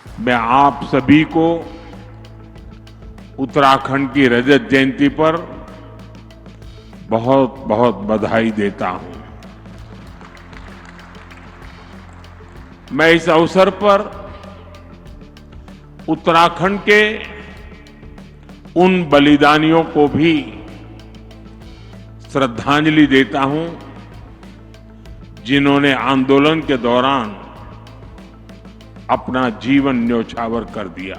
मैं आप सभी को उत्तराखंड की रजत जयंती पर बहुत बहुत बधाई देता हूं। मैं इस अवसर पर उत्तराखंड के उन बलिदानियों को भी श्रद्धांजलि देता हूं जिन्होंने आंदोलन के दौरान अपना जीवन न्योछावर कर दिया।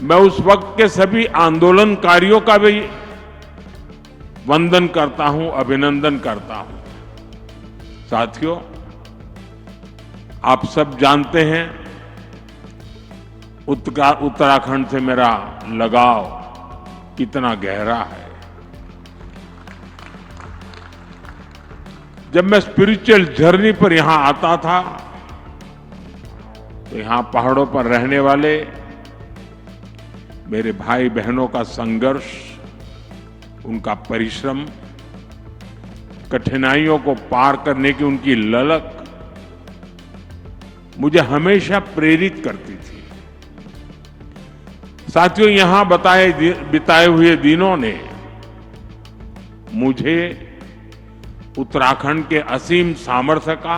मैं उस वक्त के सभी आंदोलनकारियों का भी वंदन करता हूं, अभिनंदन करता हूं। साथियों, आप सब जानते हैं उत्तराखंड से मेरा लगाव कितना गहरा है। जब मैं स्पिरिचुअल जर्नी पर यहां आता था तो यहां पहाड़ों पर रहने वाले मेरे भाई बहनों का संघर्ष, उनका परिश्रम, कठिनाइयों को पार करने की उनकी ललक मुझे हमेशा प्रेरित करती थी। साथियों, यहां बिताए हुए दिनों ने मुझे उत्तराखंड के असीम सामर्थ्य का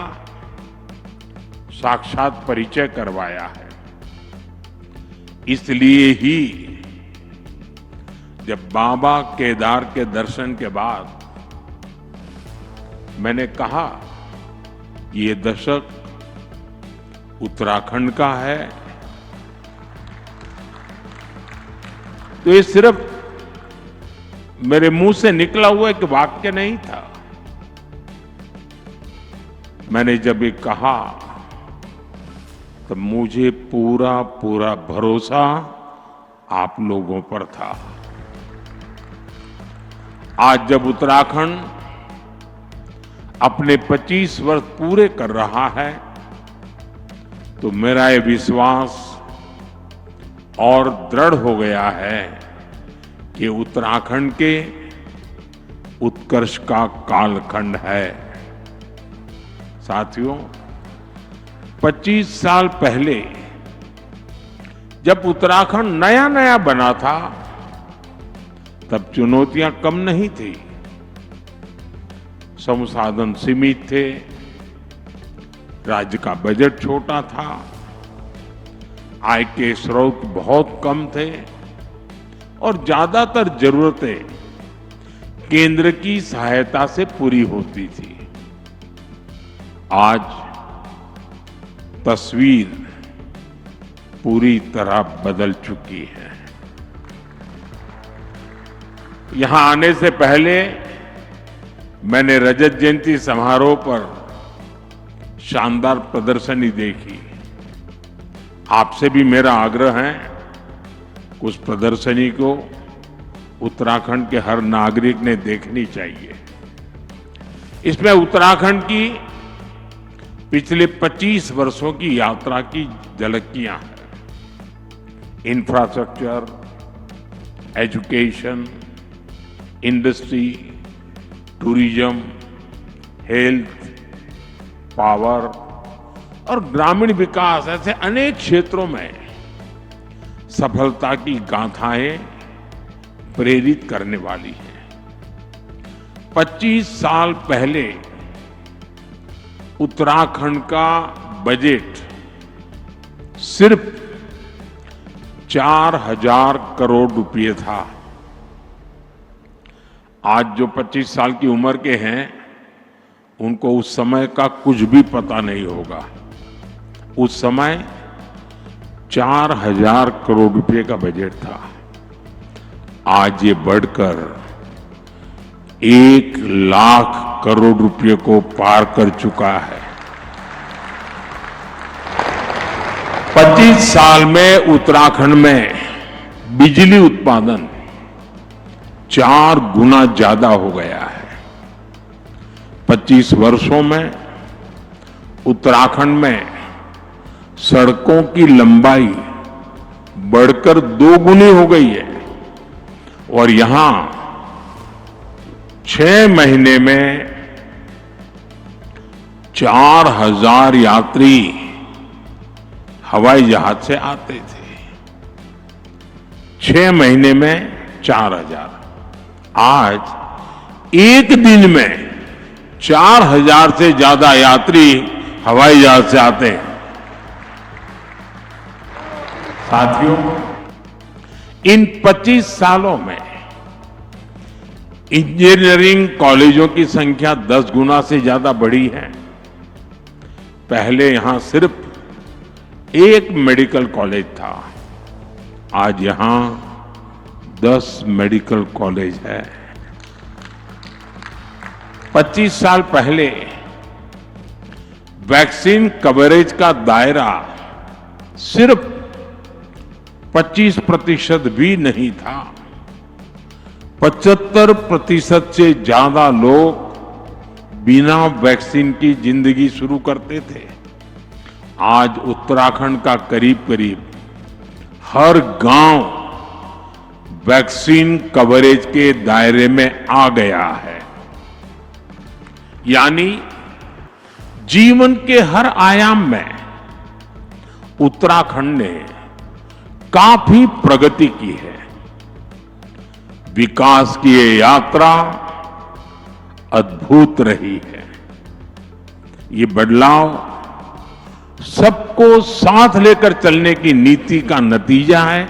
साक्षात परिचय करवाया है। इसलिए ही जब बाबा केदार के दर्शन के बाद मैंने कहा ये दशक उत्तराखंड का है, तो ये सिर्फ मेरे मुंह से निकला हुआ एक वाक्य नहीं था। मैंने जब ये कहा तो मुझे पूरा भरोसा आप लोगों पर था। आज जब उत्तराखंड अपने 25 वर्ष पूरे कर रहा है तो मेरा ये विश्वास और दृढ़ हो गया है कि उत्तराखंड के उत्कर्ष का कालखंड है। साथियों, 25 साल पहले जब उत्तराखंड नया नया बना था तब चुनौतियां कम नहीं थी। संसाधन सीमित थे, राज्य का बजट छोटा था, आय के स्रोत बहुत कम थे और ज्यादातर जरूरतें केंद्र की सहायता से पूरी होती थी। आज तस्वीर पूरी तरह बदल चुकी है। यहां आने से पहले मैंने रजत जयंती समारोह पर शानदार प्रदर्शनी देखी। आपसे भी मेरा आग्रह है कि उस प्रदर्शनी को उत्तराखंड के हर नागरिक ने देखनी चाहिए। इसमें उत्तराखंड की पिछले 25 वर्षों की यात्रा की झलकियां हैं। Infrastructure, education, industry, tourism, health, power और ग्रामीण विकास, ऐसे अनेक क्षेत्रों में सफलता की गाथाएं प्रेरित करने वाली हैं। 25 साल पहले उत्तराखंड का बजट सिर्फ 4,000 करोड़ रुपए था। आज जो 25 साल की उम्र के हैं उनको उस समय का कुछ भी पता नहीं होगा। उस समय 4,000 करोड़ रुपए का बजट था। आज ये बढ़कर 1,00,000 करोड़ रुपए को पार कर चुका है। 25 साल में उत्तराखंड में बिजली उत्पादन 4 गुना ज्यादा हो गया है। 25 वर्षों में उत्तराखंड में सड़कों की लंबाई बढ़कर 2 गुनी हो गई है और यहां 6 महीने में 4,000 यात्री हवाई जहाज से आते थे। 6 महीने में 4000। आज एक दिन में 4000 से ज्यादा यात्री हवाई जहाज से आते हैं। साथियों, इन 25 सालों में इंजीनियरिंग कॉलेजों की संख्या 10 गुना से ज्यादा बढ़ी है। पहले यहां सिर्फ एक मेडिकल कॉलेज था, आज यहां 10 मेडिकल कॉलेज है। 25 साल पहले वैक्सीन कवरेज का दायरा सिर्फ 25% भी नहीं था। 75% से ज्यादा लोग बिना वैक्सीन की जिंदगी शुरू करते थे। आज उत्तराखंड का करीब करीब हर गांव वैक्सीन कवरेज के दायरे में आ गया है। यानी जीवन के हर आयाम में उत्तराखंड ने काफी प्रगति की है। विकास की ये यात्रा अद्भुत रही है। ये बदलाव सबको साथ लेकर चलने की नीति का नतीजा है।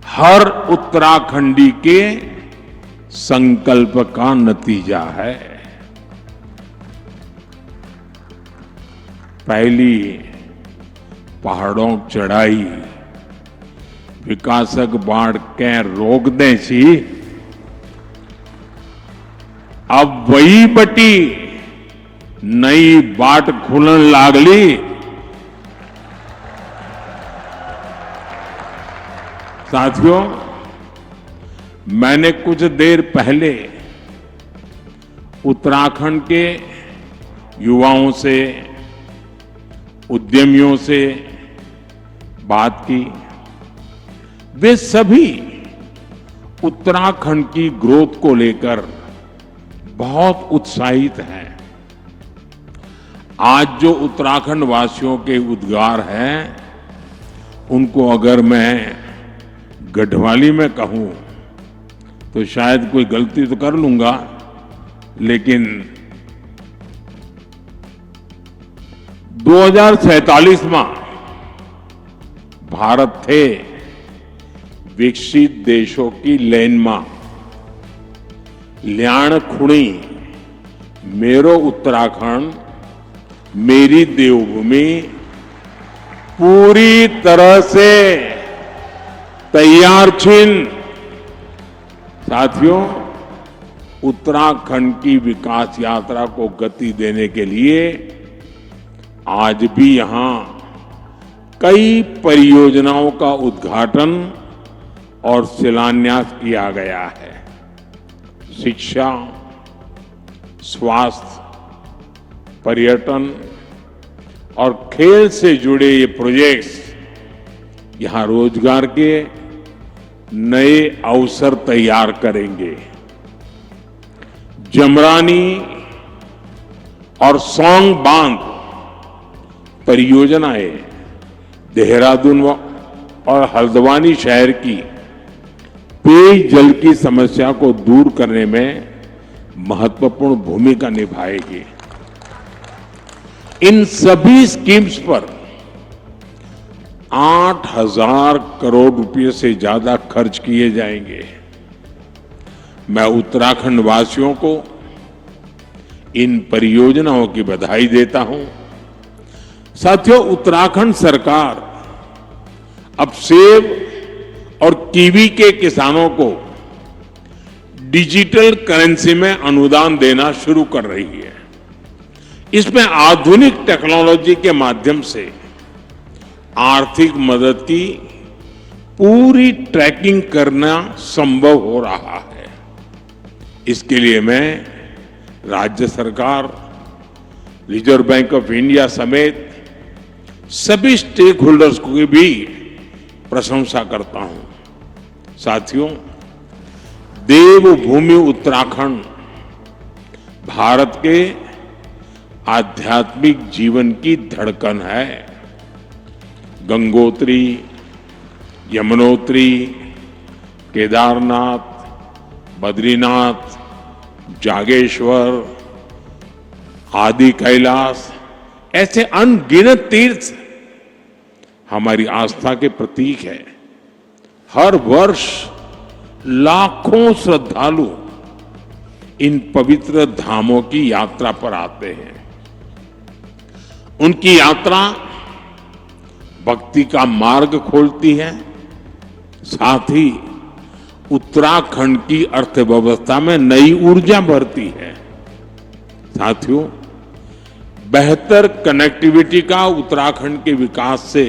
हर उत्तराखंडी के संकल्प का नतीजा है। पहली पहाड़ों चढ़ाई विकासक बाढ़ के रोक दे सी, अब वही बटी नई बाट खुलन लागली। साथियों, मैंने कुछ देर पहले उत्तराखंड के युवाओं से, उद्यमियों से बात की। वे सभी उत्तराखंड की ग्रोथ को लेकर बहुत उत्साहित हैं। आज जो उत्तराखंड वासियों के उद्गार हैं, उनको अगर मैं गढ़वाली में कहूं तो शायद कोई गलती तो कर लूंगा, लेकिन 2047 में भारत थे विकसित देशों की लेन में ल्याण खुणी मेरो उत्तराखंड मेरी देवभूमि पूरी तरह से तैयार छिन। साथियों, उत्तराखंड की विकास यात्रा को गति देने के लिए आज भी यहां कई परियोजनाओं का उद्घाटन और शिलान्यास किया गया है। शिक्षा, स्वास्थ्य, पर्यटन और खेल से जुड़े ये प्रोजेक्ट्स यहां रोजगार के नए अवसर तैयार करेंगे। जमरानी और सौंग बांध परियोजनाएं देहरादून और हल्द्वानी शहर की पेयजल की समस्या को दूर करने में महत्वपूर्ण भूमिका निभाएगी। इन सभी स्कीम्स पर 8,000 करोड़ रुपए से ज्यादा खर्च किए जाएंगे। मैं उत्तराखंड वासियों को इन परियोजनाओं की बधाई देता हूं। साथियों, उत्तराखंड सरकार अब सेब और कीवी के किसानों को डिजिटल करेंसी में अनुदान देना शुरू कर रही है। इसमें आधुनिक टेक्नोलॉजी के माध्यम से आर्थिक मदद की पूरी ट्रैकिंग करना संभव हो रहा है। इसके लिए मैं राज्य सरकार, रिजर्व बैंक ऑफ इंडिया समेत सभी स्टेक होल्डर्स की भी प्रशंसा करता हूं। साथियों, देवभूमि उत्तराखंड भारत के आध्यात्मिक जीवन की धड़कन है। गंगोत्री, यमुनोत्री, केदारनाथ, बद्रीनाथ, जागेश्वर, आदि कैलाश, ऐसे अनगिनत तीर्थ हमारी आस्था के प्रतीक है। हर वर्ष लाखों श्रद्धालु इन पवित्र धामों की यात्रा पर आते हैं। उनकी यात्रा भक्ति का मार्ग खोलती है, साथ ही उत्तराखंड की अर्थव्यवस्था में नई ऊर्जा भरती है। साथियों, बेहतर कनेक्टिविटी का उत्तराखंड के विकास से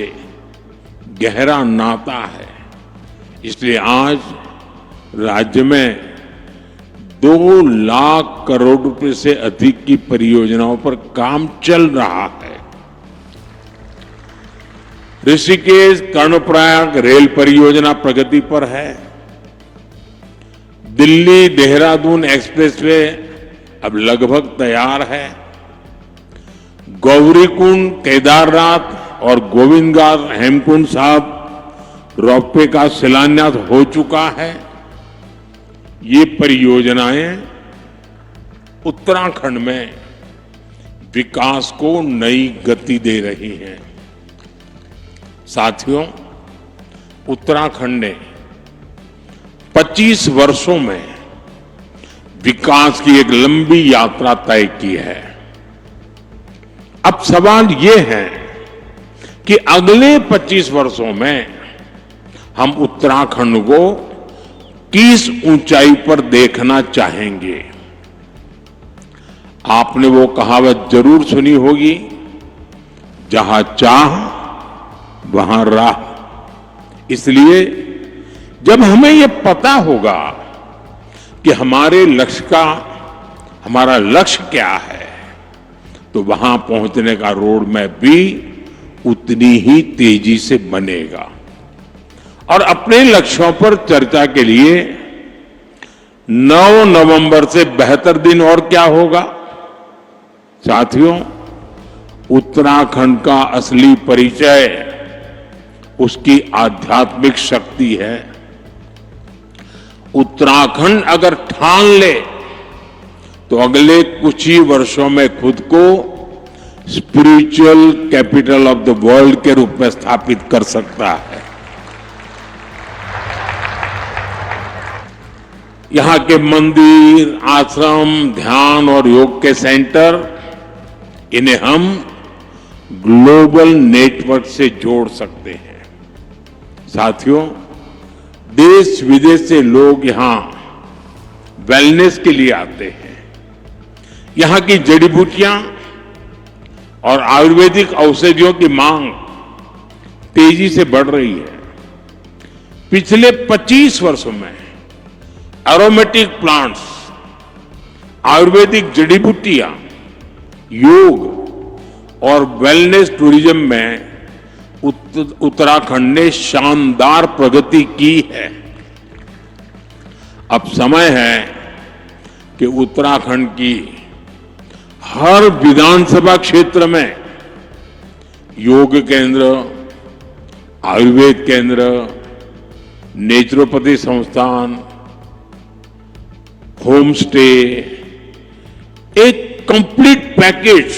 गहरा नाता है। इसलिए आज राज्य में 2 लाख करोड़ रुपए से अधिक की परियोजनाओं पर काम चल रहा है। ऋषिकेश कर्णप्रयाग रेल परियोजना प्रगति पर है। दिल्ली देहरादून एक्सप्रेसवे अब लगभग तैयार है। गौरीकुंड, केदारनाथ और गोविंदघाट हेमकुंड साहब रोपवे का शिलान्यास हो चुका है। ये परियोजनाएं उत्तराखंड में विकास को नई गति दे रही हैं। साथियों, उत्तराखंड ने 25 वर्षों में विकास की एक लंबी यात्रा तय की है। अब सवाल ये है कि अगले 25 वर्षों में हम उत्तराखंड को किस ऊंचाई पर देखना चाहेंगे। आपने वो कहावत जरूर सुनी होगी, जहां चाह वहां राह। इसलिए जब हमें ये पता होगा कि हमारा लक्ष्य क्या है, तो वहां पहुंचने का रोड मैप भी उतनी ही तेजी से बनेगा। और अपने लक्ष्यों पर चर्चा के लिए 9 नवंबर से बेहतर दिन और क्या होगा। साथियों, उत्तराखंड का असली परिचय उसकी आध्यात्मिक शक्ति है। उत्तराखंड अगर ठान ले तो अगले कुछ ही वर्षों में खुद को spiritual capital of the world के रूप में स्थापित कर सकता है। यहां के मंदिर, आश्रम, ध्यान और योग के सेंटर, इन्हें हम ग्लोबल नेटवर्क से जोड़ सकते हैं। साथियों, देश विदेश से लोग यहां वेलनेस के लिए आते हैं। यहां की जड़ी बूटियां और आयुर्वेदिक औषधियों की मांग तेजी से बढ़ रही है। पिछले 25 वर्षों में एरोमेटिक प्लांट्स, आयुर्वेदिक जड़ी बूटियां, योग और वेलनेस टूरिज्म में उत्तराखंड ने शानदार प्रगति की है। अब समय है कि उत्तराखंड की हर विधानसभा क्षेत्र में योग केंद्र, आयुर्वेद केंद्र, नेचुरोपैथी संस्थान, होम स्टे, एक कंप्लीट पैकेज,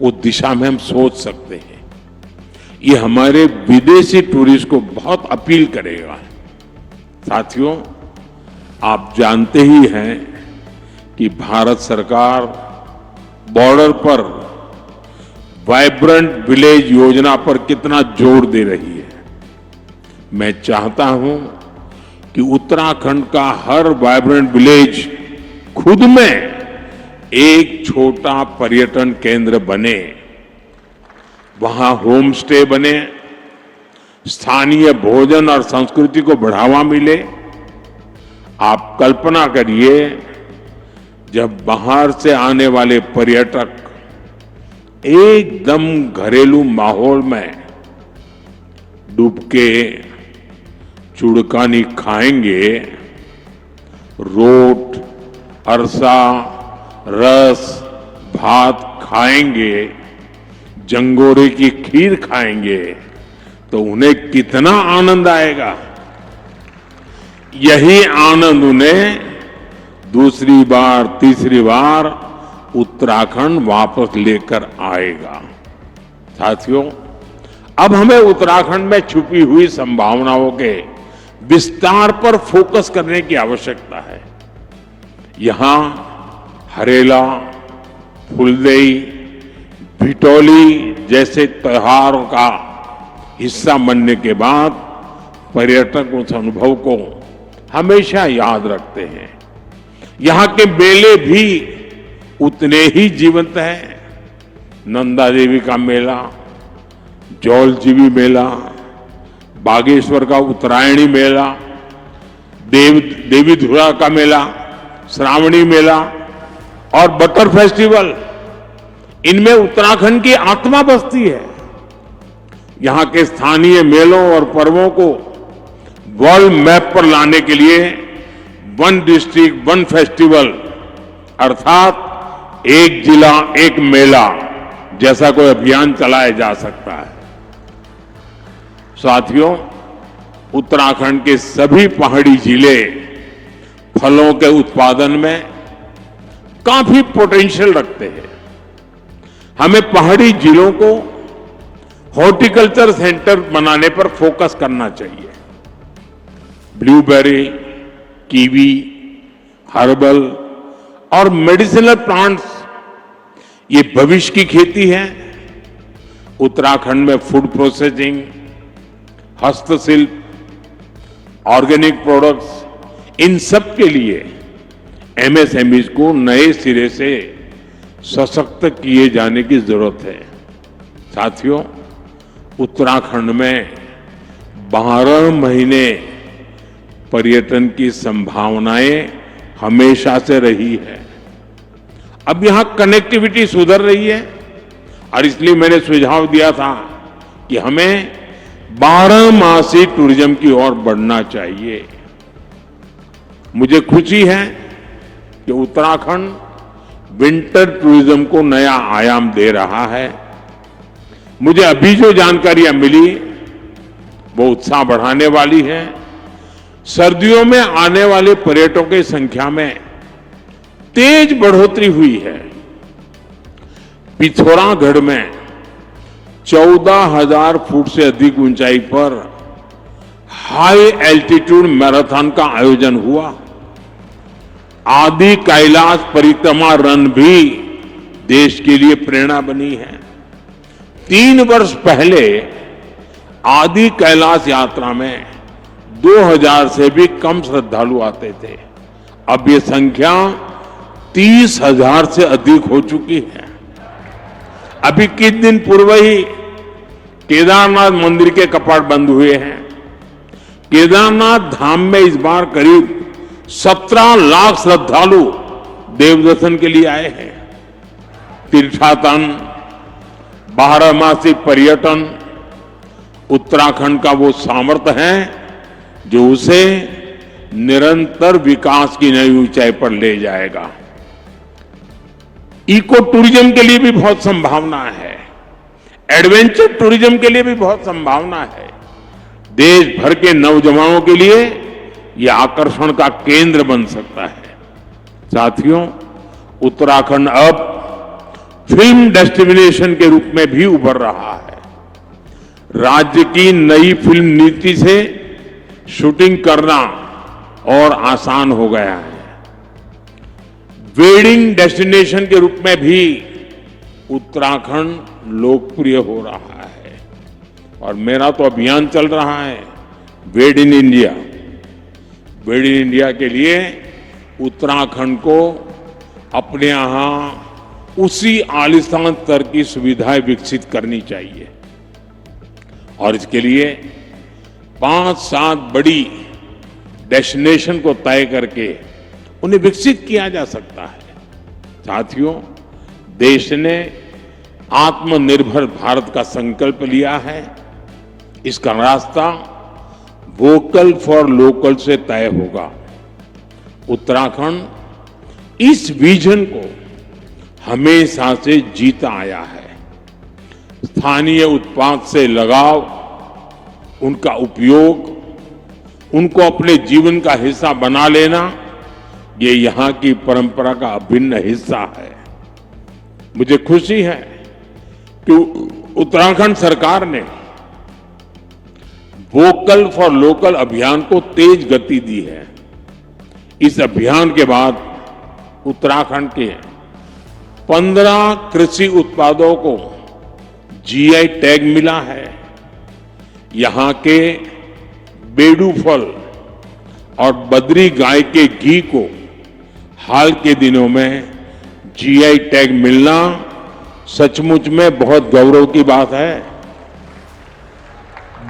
वो दिशा में हम सोच सकते हैं। ये हमारे विदेशी टूरिस्ट को बहुत अपील करेगा। साथियों, आप जानते ही हैं कि भारत सरकार बॉर्डर पर वाइब्रेंट विलेज योजना पर कितना जोर दे रही है। मैं चाहता हूं कि उत्तराखंड का हर वाइब्रेंट विलेज खुद में एक छोटा पर्यटन केंद्र बने, वहां होम स्टे बने, स्थानीय भोजन और संस्कृति को बढ़ावा मिले। आप कल्पना करिए, जब बाहर से आने वाले पर्यटक एकदम घरेलू माहौल में डुबके चुड़कानी खाएंगे, रोट, अरसा, रस, भात खाएंगे, जंगोरे की खीर खाएंगे तो उन्हें कितना आनंद आएगा। यही आनंद उन्हें दूसरी बार तीसरी बार उत्तराखंड वापस लेकर आएगा। साथियों, अब हमें उत्तराखंड में छुपी हुई संभावनाओं के विस्तार पर फोकस करने की आवश्यकता है। यहां हरेला, फुलदेई, भिटौली जैसे त्योहारों का हिस्सा बनने के बाद पर्यटक उस अनुभव को हमेशा याद रखते हैं। यहां के मेले भी उतने ही जीवंत हैं। नंदा देवी का मेला, जौलजीबी मेला, बागेश्वर का उत्तरायणी मेला, देवी धुरा का मेला, श्रावणी मेला और बटर फेस्टिवल, इनमें उत्तराखंड की आत्मा बसती है। यहां के स्थानीय मेलों और पर्वों को वर्ल्ड मैप पर लाने के लिए वन डिस्ट्रिक्ट वन फेस्टिवल अर्थात एक जिला एक मेला जैसा कोई अभियान चलाया जा सकता है। साथियों, उत्तराखंड के सभी पहाड़ी जिले फलों के उत्पादन में काफी पोटेंशियल रखते हैं। हमें पहाड़ी जिलों को हॉर्टिकल्चर सेंटर बनाने पर फोकस करना चाहिए। ब्लूबेरी, कीवी, हर्बल और मेडिसिनल प्लांट्स, ये भविष्य की खेती है। उत्तराखंड में फूड प्रोसेसिंग, हस्तशिल्प, ऑर्गेनिक प्रोडक्ट्स, इन सब के लिए एमएसएमईज को नए सिरे से सशक्त किए जाने की जरूरत है। साथियों, उत्तराखंड में 12 महीने पर्यटन की संभावनाएं हमेशा से रही है। अब यहां कनेक्टिविटी सुधर रही है और इसलिए मैंने सुझाव दिया था कि हमें 12 मासी टूरिज्म की ओर बढ़ना चाहिए। मुझे खुशी है कि उत्तराखंड विंटर टूरिज्म को नया आयाम दे रहा है। मुझे अभी जो जानकारियां मिली वो उत्साह बढ़ाने वाली है। सर्दियों में आने वाले पर्यटकों की संख्या में तेज बढ़ोतरी हुई है। पिथौरागढ़ में 14,000 फुट से अधिक ऊंचाई पर हाई एल्टीट्यूड मैराथन का आयोजन हुआ। आदि कैलाश परिक्रमा रन भी देश के लिए प्रेरणा बनी है। 3 वर्ष पहले आदि कैलाश यात्रा में 2,000 से भी कम श्रद्धालु आते थे। अब ये संख्या 30,000 से अधिक हो चुकी है। अभी कुछ दिन पूर्व ही केदारनाथ मंदिर के कपाट बंद हुए हैं। केदारनाथ धाम में इस बार करीब 17 लाख श्रद्धालु देव दर्शन के लिए आए हैं। तीर्थाटन, 12 पर्यटन उत्तराखंड का वो सामर्थ्य है जो उसे निरंतर विकास की नई ऊंचाई पर ले जाएगा। इको टूरिज्म के लिए भी बहुत संभावना है। एडवेंचर टूरिज्म के लिए भी बहुत संभावना है। देश भर के नौजवानों के लिए यह आकर्षण का केंद्र बन सकता है। साथियों, उत्तराखंड अब फिल्म डेस्टिनेशन के रूप में भी उभर रहा है। राज्य की नई फिल्म नीति से शूटिंग करना और आसान हो गया है। वेडिंग डेस्टिनेशन के रूप में भी उत्तराखंड लोकप्रिय हो रहा है और मेरा तो अभियान चल रहा है वेड in India. Wade in India के लिए उत्तराखंड को अपने यहां उसी आलिशान स्तर की सुविधाएं विकसित करनी चाहिए और इसके लिए 5-7 बड़ी डेस्टिनेशन को तय करके उन्हें विकसित किया जा सकता है। साथियों, देश ने आत्मनिर्भर भारत का संकल्प लिया है। इसका रास्ता वोकल फॉर लोकल से तय होगा। उत्तराखंड इस विजन को हमेशा से जीता आया है। स्थानीय उत्पाद से लगाव, उनका उपयोग, उनको अपने जीवन का हिस्सा बना लेना, ये यहाँ की परंपरा का अभिन्न हिस्सा है। मुझे खुशी है कि उत्तराखंड सरकार ने वोकल फॉर लोकल अभियान को तेज गति दी है। इस अभियान के बाद उत्तराखंड के 15 कृषि उत्पादों को जीआई टैग मिला है। यहां के बेडू फल और बद्री गाय के घी को हाल के दिनों में जीआई टैग मिलना सचमुच में बहुत गौरव की बात है।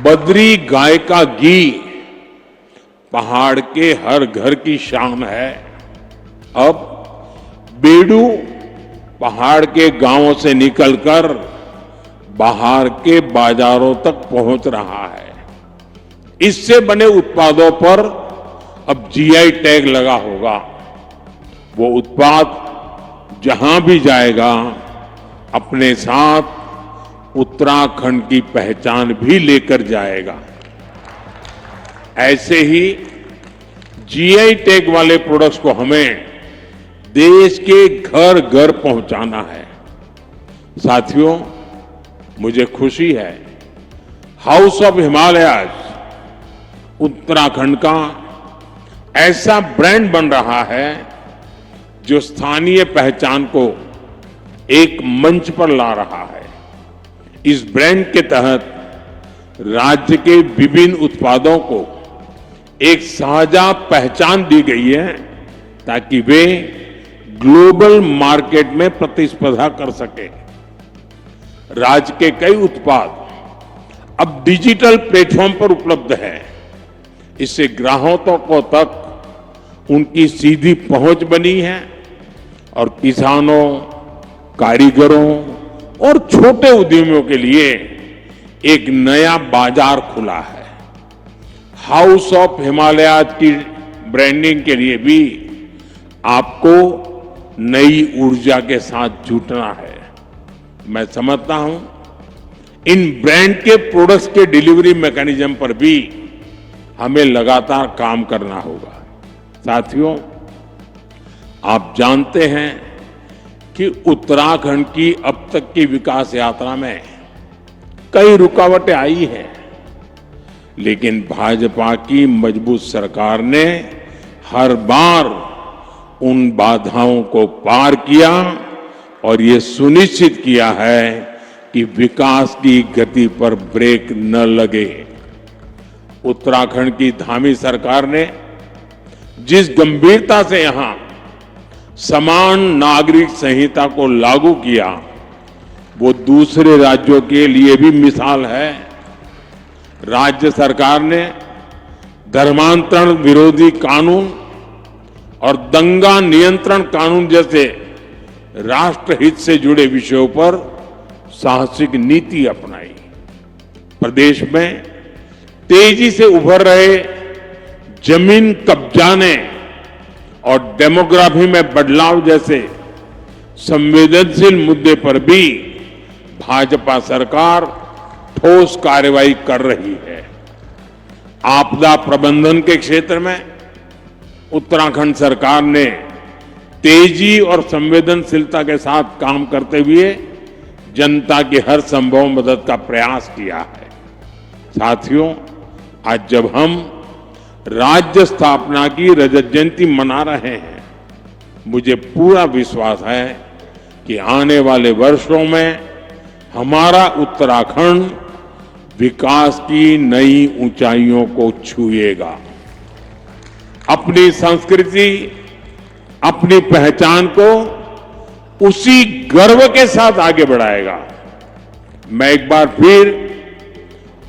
बद्री गाय का घी पहाड़ के हर घर की शान है। अब बेडू पहाड़ के गांवों से निकलकर बाहर के बाजारों तक पहुंच रहा है। इससे बने उत्पादों पर अब जीआई टैग लगा होगा। वो उत्पाद जहां भी जाएगा अपने साथ उत्तराखंड की पहचान भी लेकर जाएगा। ऐसे ही जीआई टैग वाले प्रोडक्ट्स को हमें देश के घर घर पहुंचाना है। साथियों, मुझे खुशी है हाउस ऑफ हिमालयाज उत्तराखंड का ऐसा ब्रांड बन रहा है जो स्थानीय पहचान को एक मंच पर ला रहा है। इस ब्रांड के तहत राज्य के विभिन्न उत्पादों को एक साझा पहचान दी गई है ताकि वे ग्लोबल मार्केट में प्रतिस्पर्धा कर सके। राज्य के कई उत्पाद अब डिजिटल प्लेटफॉर्म पर उपलब्ध है। इससे ग्राहकों को तक उनकी सीधी पहुंच बनी है और किसानों, कारीगरों और छोटे उद्यमियों के लिए एक नया बाजार खुला है। हाउस ऑफ हिमालयाज की ब्रांडिंग के लिए भी आपको नई ऊर्जा के साथ जुटना है। मैं समझता हूं इन ब्रांड के प्रोडक्ट्स के डिलीवरी मैकेनिज्म पर भी हमें लगातार काम करना होगा। साथियों, आप जानते हैं कि उत्तराखंड की अब तक की विकास यात्रा में कई रुकावटें आई हैं, लेकिन भाजपा की मजबूत सरकार ने हर बार उन बाधाओं को पार किया और ये सुनिश्चित किया है कि विकास की गति पर ब्रेक न लगे। उत्तराखंड की धामी सरकार ने जिस गंभीरता से यहां समान नागरिक संहिता को लागू किया, वो दूसरे राज्यों के लिए भी मिसाल है। राज्य सरकार ने धर्मांतरण विरोधी कानून और दंगा नियंत्रण कानून जैसे राष्ट्रहित से जुड़े विषयों पर साहसिक नीति अपनाई। प्रदेश में तेजी से उभर रहे जमीन कब्जाने और डेमोग्राफी में बदलाव जैसे संवेदनशील मुद्दे पर भी भाजपा सरकार ठोस कार्रवाई कर रही है। आपदा प्रबंधन के क्षेत्र में उत्तराखंड सरकार ने तेजी और संवेदनशीलता के साथ काम करते हुए जनता की हर संभव मदद का प्रयास किया है। साथियों, आज जब हम राज्य स्थापना की रजत जयंती मना रहे हैं, मुझे पूरा विश्वास है कि आने वाले वर्षों में हमारा उत्तराखंड विकास की नई ऊंचाइयों को छुएगा, अपनी संस्कृति, अपनी पहचान को उसी गर्व के साथ आगे बढ़ाएगा। मैं एक बार फिर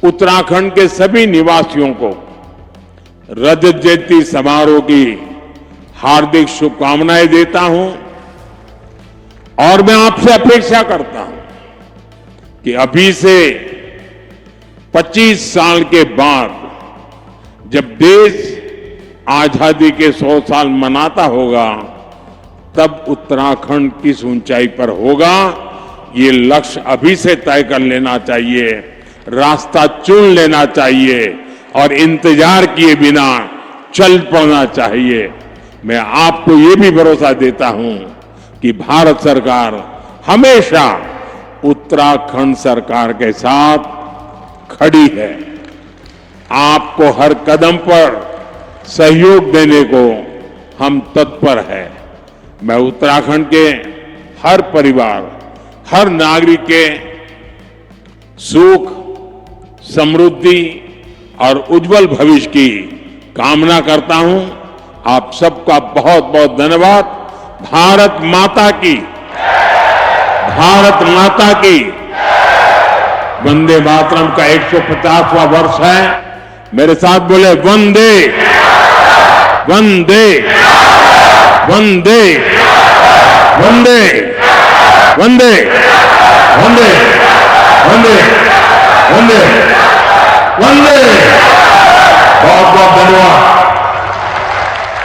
उत्तराखंड के सभी निवासियों को रजत जयंती समारोह की हार्दिक शुभकामनाएं देता हूं और मैं आपसे अपेक्षा करता हूं कि अभी से 25 साल के बाद जब देश आजादी के 100 साल मनाता होगा, तब उत्तराखंड किस ऊंचाई पर होगा ये लक्ष्य अभी से तय कर लेना चाहिए, रास्ता चुन लेना चाहिए और इंतजार किए बिना चल पड़ना चाहिए। मैं आपको ये भी भरोसा देता हूं कि भारत सरकार हमेशा उत्तराखंड सरकार के साथ खड़ी है। आपको हर कदम पर सहयोग देने को हम तत्पर हैं। मैं उत्तराखंड के हर परिवार, हर नागरिक के सुख, समृद्धि और उज्जवल भविष्य की कामना करता हूं। आप सबका बहुत बहुत धन्यवाद। भारत माता की, भारत माता की। वंदे मातरम का 150वां वर्ष है। मेरे साथ बोले वंदे वंदे वंदे वंदे वंदे वंदे वंदे वंदे वंदे